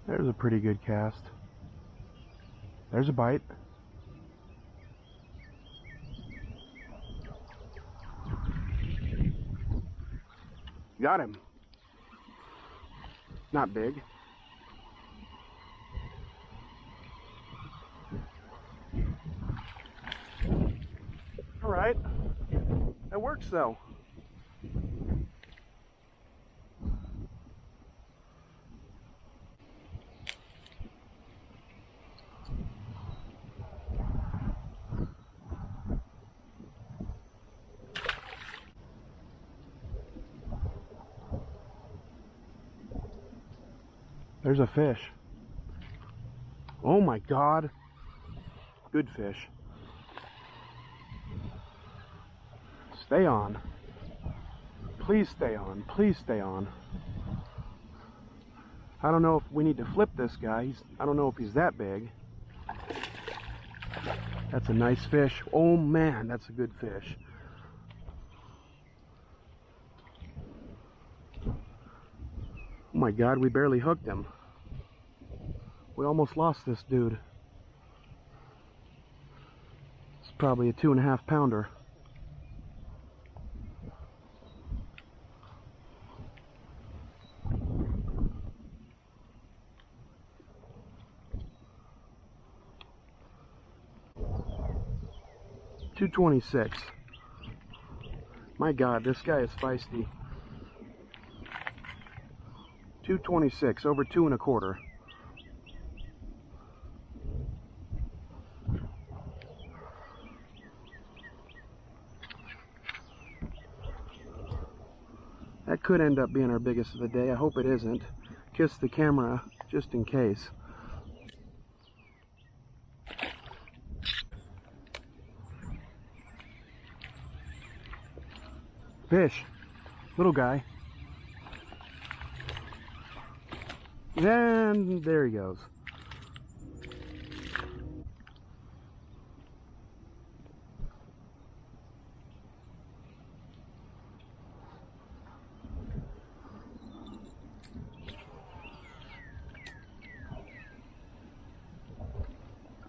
There's a pretty good cast. There's a bite. Got him. Not big. All right. That works though. There's a fish. Oh my God. Good fish. Stay on. Please stay on. Please stay on. I don't know if we need to flip this guy. I don't know if he's that big. That's a nice fish. Oh man, that's a good fish. Oh my God, we barely hooked him. We almost lost this dude. It's probably a 2.5 pounder. $2.26. My God, this guy is feisty. $2.26, over 2.25. That could end up being our biggest of the day. I hope it isn't. Kiss the camera just in case. Fish. Little guy. And there he goes.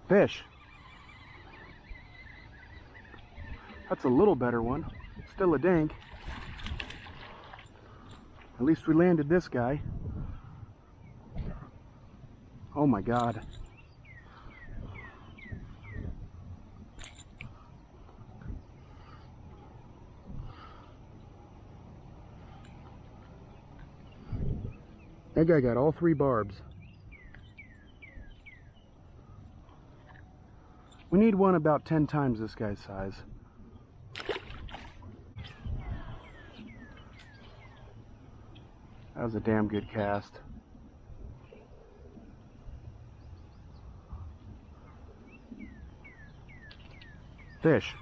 Fish. That's a little better one. Still a dink. At least we landed this guy. Oh my God. That guy got all 3 barbs. We need one about 10 times this guy's size. That was a damn good cast. Fish.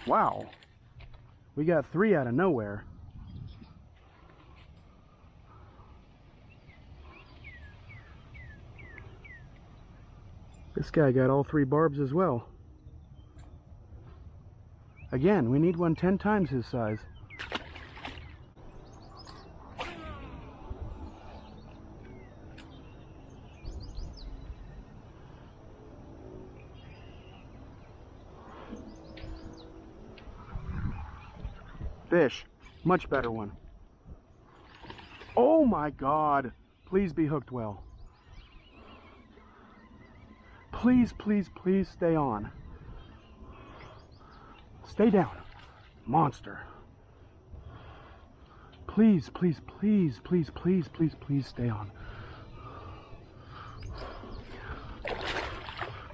Wow. We got 3 out of nowhere. This guy got all 3 barbs as well. Again, we need one 10 times his size. Fish. Much better one. Oh my God. Please be hooked well. Please, please, please stay on. Stay down. Monster. Please, please, please, please, please, please, please stay on.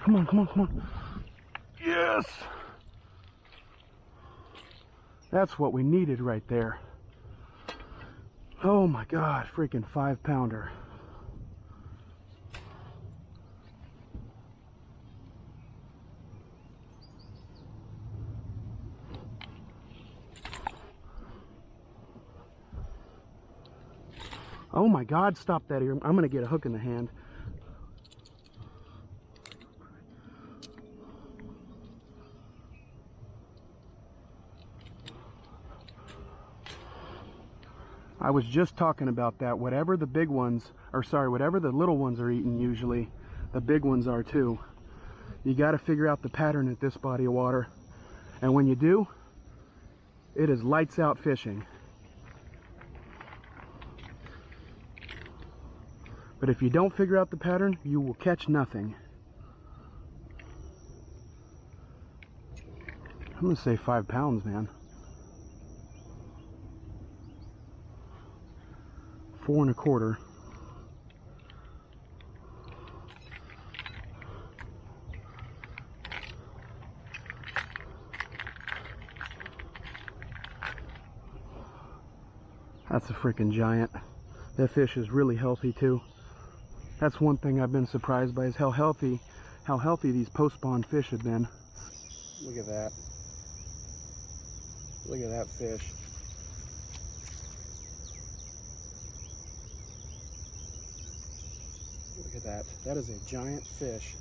Come on, come on, come on. Yes! That's what we needed right there. Oh my God, freaking 5 pounder. Oh my God, stop that here. I'm gonna get a hook in the hand. I was just talking about that. Whatever the big ones, or sorry, whatever the little ones are eating usually, the big ones are too. You got to figure out the pattern at this body of water. And when you do, it is lights out fishing. But if you don't figure out the pattern, you will catch nothing. I'm gonna say 5 pounds, man. 4 1/4. That's a freaking giant. That fish is really healthy too. That's one thing I've been surprised by, is how healthy these post-spawn fish have been. Look at that. Look at that fish. Look at that. That is a giant fish.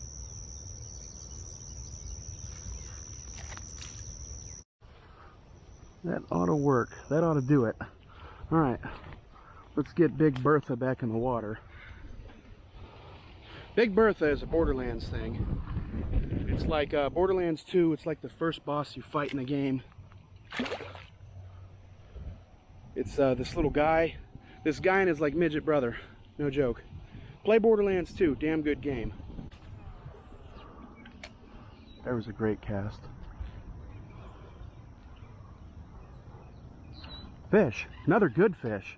That ought to work. That ought to do it. All right, let's get Big Bertha back in the water. Big Bertha is a Borderlands thing. It's like Borderlands 2. It's like the first boss you fight in the game. It's this little guy. This guy and his like midget brother. No joke. Play Borderlands 2. Damn good game. There was a great cast. Fish. Another good fish.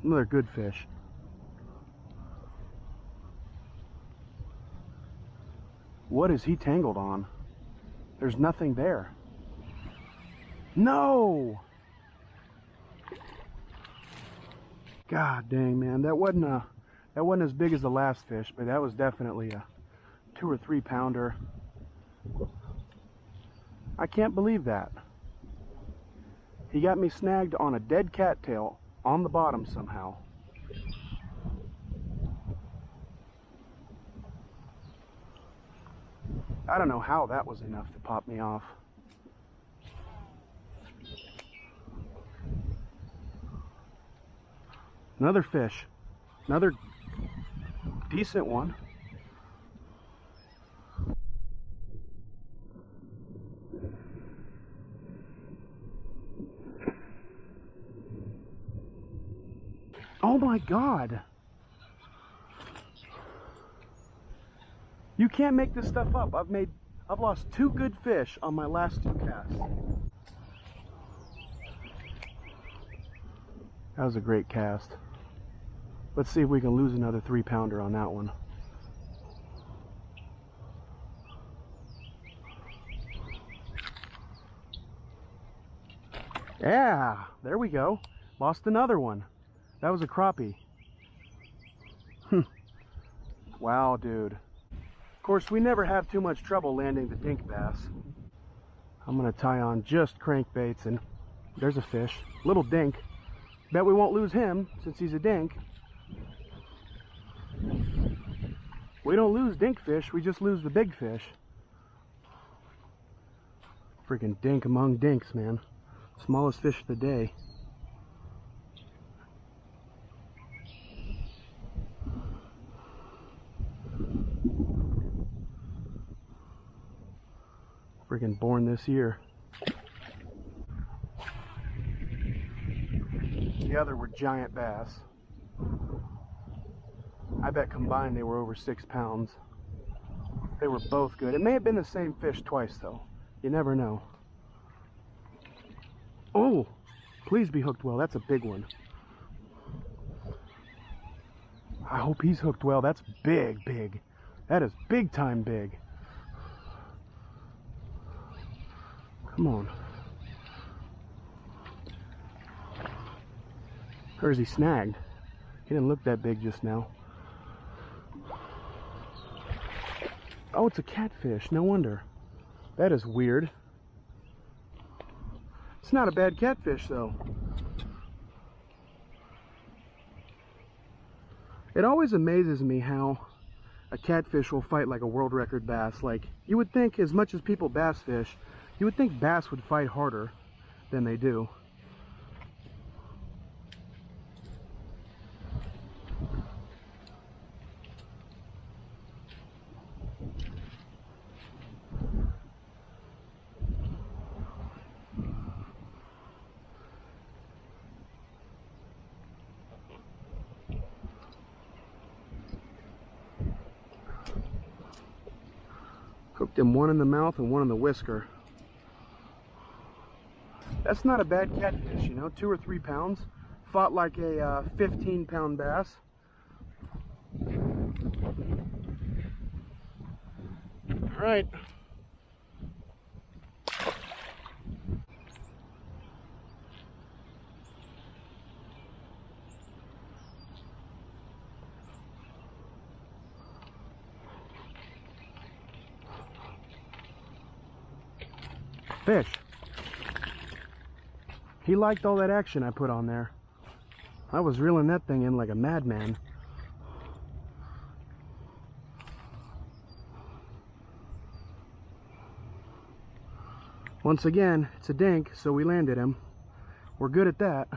Another good fish. What is he tangled on? There's nothing there. No! God dang, man. That wasn't as big as the last fish, but that was definitely a 2 or 3 pounder. I can't believe that. He got me snagged on a dead cattail on the bottom somehow. I don't know how that was enough to pop me off. Another fish. Another decent one. Oh my God. You can't make this stuff up. I've lost 2 good fish on my last 2 casts. That was a great cast. Let's see if we can lose another 3 pounder on that one. Yeah, there we go. Lost another one. That was a crappie. Wow, dude. Of course, we never have too much trouble landing the dink bass. I'm gonna tie on just crankbaits, and there's a fish. Little dink. Bet we won't lose him since he's a dink. We don't lose dink fish, we just lose the big fish. Freaking dink among dinks, man. Smallest fish of the day. Freaking born this year. The other were giant bass. I bet combined they were over 6 pounds. They were both good. It may have been the same fish twice though. You never know. Oh, please be hooked well. That's a big one. I hope he's hooked well. That's big, big. That is big time big. Come on. Or is he snagged? He didn't look that big just now. Oh, it's a catfish. No wonder. That is weird. It's not a bad catfish though. It always amazes me how a catfish will fight like a world record bass. Like, you would think, as much as people bass fish, you would think bass would fight harder than they do. him one in the mouth and one in the whisker. That's not a bad catfish, you know, 2 or 3 pounds. Fought like a 15-pound bass. All right. Fish. He liked all that action I put on there. I was reeling that thing in like a madman. Once again, it's a dink, so we landed him. We're good at that.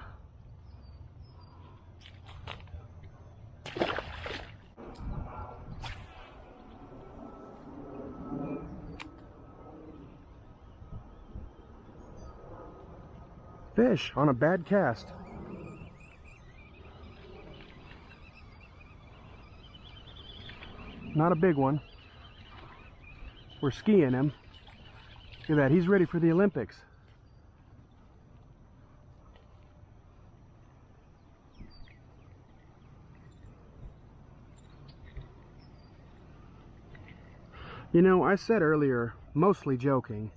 Fish on a bad cast. Not a big one. We're skiing him. Look at that, he's ready for the Olympics. You know, I said earlier, mostly joking,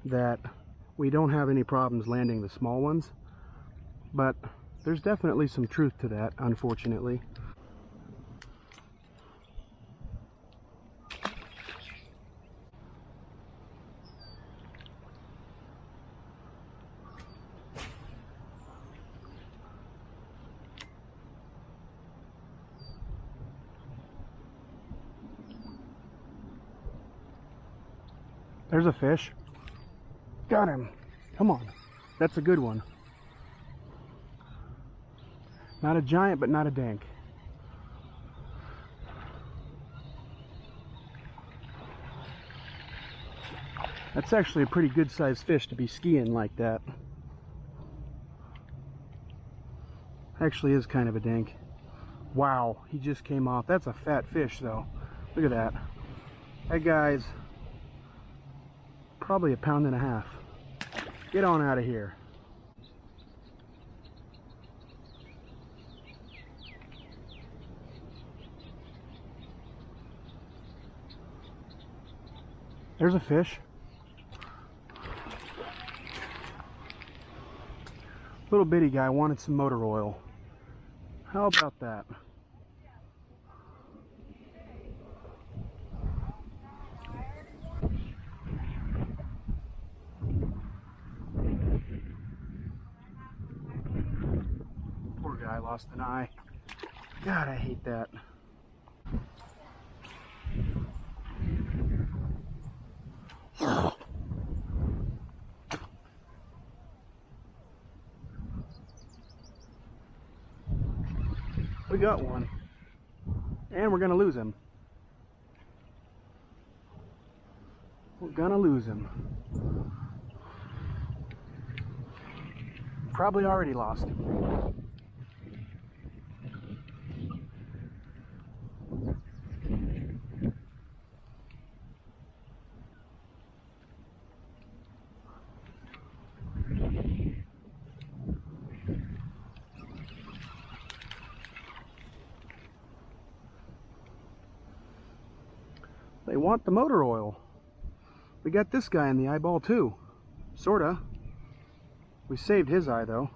that we don't have any problems landing the small ones, but there's definitely some truth to that, unfortunately. There's a fish. Got him. Come on. That's a good one. Not a giant, but not a dank. That's actually a pretty good sized fish to be skiing like that. Actually is kind of a dank. Wow, he just came off. That's a fat fish though. Look at that. That guy's probably 1.5 pounds. Get on out of here. There's a fish. Little bitty guy wanted some motor oil. How about that? Poor guy lost an eye. God, I hate that. We got one. And we're gonna lose him. We're gonna lose him. Probably already lost him. They want the motor oil. We got this guy in the eyeball too. Sorta. We saved his eye though.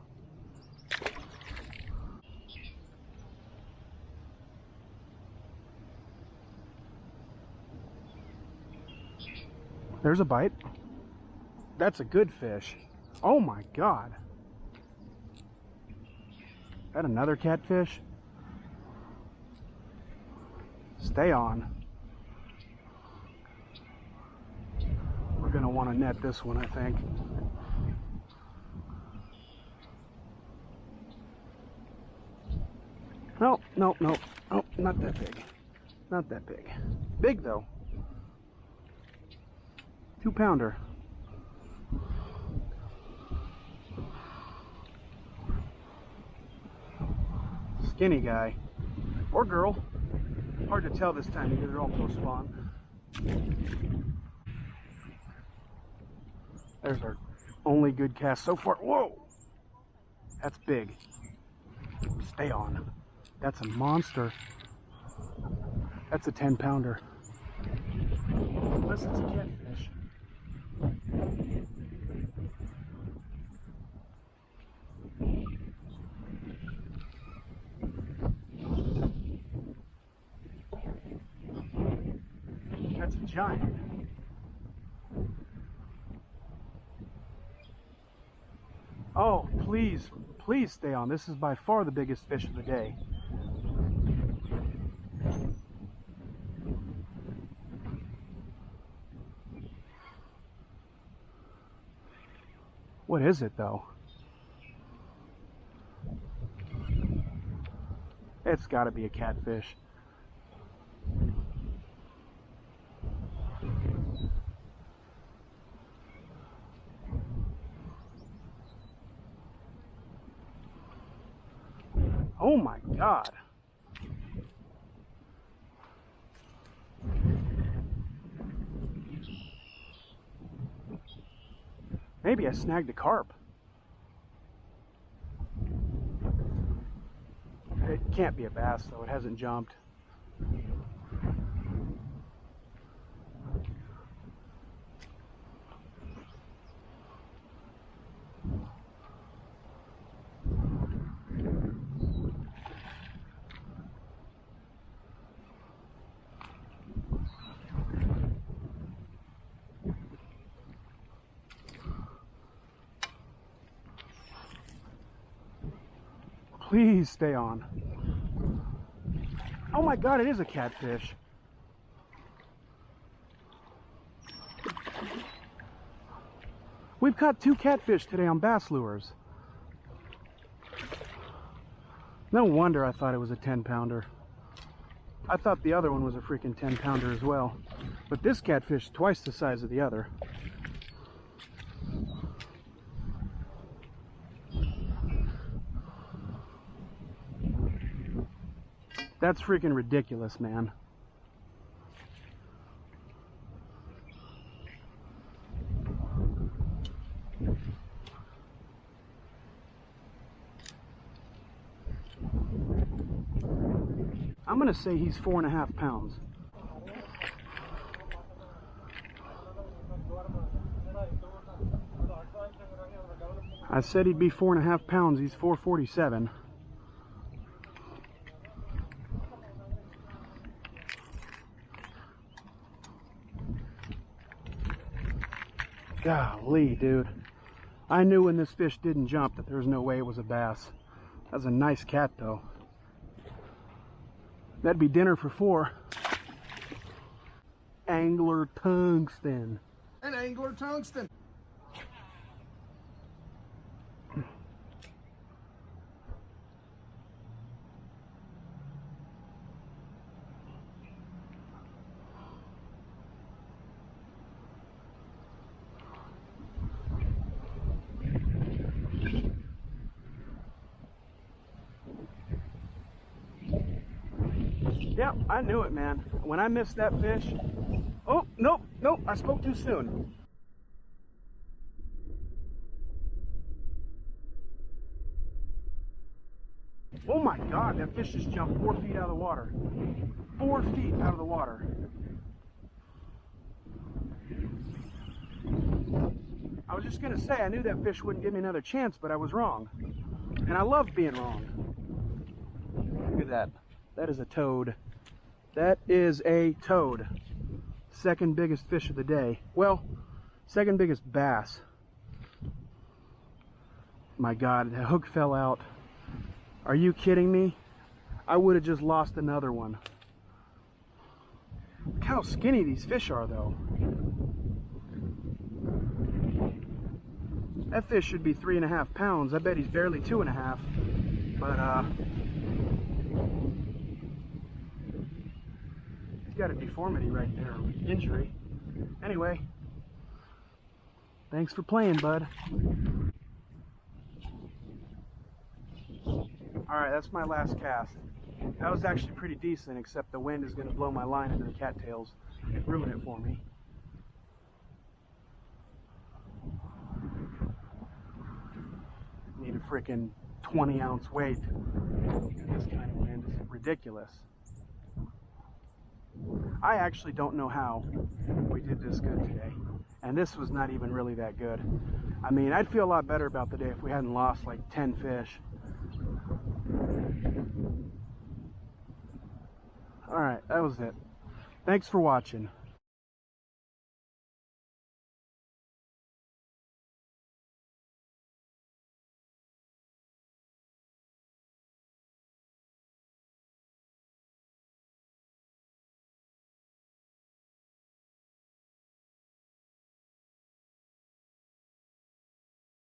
There's a bite. That's a good fish. Oh my God. Is that another catfish? Stay on. We're gonna want to net this one, I think. No, no, no. Oh, not that big. Not that big. Big though. 2-pounder. Skinny guy. Or girl. Hard to tell this time of year, they're all post spawn. There's our only good cast so far. Whoa! That's big. Stay on. That's a monster. That's a 10-pounder. Unless it's a catfish. That's a giant. Oh, please, please stay on. This is by far the biggest fish of the day. What is it though? It's got to be a catfish. Oh my God. Maybe I snagged a carp. It can't be a bass though, it hasn't jumped. Please stay on. Oh my God, it is a catfish. We've caught 2 catfish today on bass lures. No wonder I thought it was a 10-pounder. I thought the other one was a freaking 10-pounder as well. But this catfish is twice the size of the other. That's freaking ridiculous, man. I'm gonna say he's 4.5 pounds. I said he'd be 4.5 pounds. He's 447. Golly, dude. I knew when this fish didn't jump that there was no way it was a bass. That's a nice cat, though. That'd be dinner for 4. Angler tungsten. An angler tungsten. Yep, I knew it, man. When I missed that fish... Oh, nope, nope, I spoke too soon. Oh my God, that fish just jumped 4 feet out of the water. 4 feet out of the water. I was just gonna say, I knew that fish wouldn't give me another chance, but I was wrong. And I love being wrong. Look at that. That is a toad. That is a toad. Second biggest fish of the day. Well, second biggest bass. My God, the hook fell out. Are you kidding me? I would have just lost another one. Look how skinny these fish are, though. That fish should be 3.5 pounds. I bet he's barely 2.5. But, he's got a deformity right there, injury. Anyway, thanks for playing, bud. Alright, that's my last cast. That was actually pretty decent, except the wind is going to blow my line into the cattails and ruin it for me. freaking 20-ounce weight in this kind of wind is ridiculous. I actually don't know how we did this good today. And this was not even really that good. I mean, I'd feel a lot better about the day if we hadn't lost like 10 fish. Alright, that was it. Thanks for watching.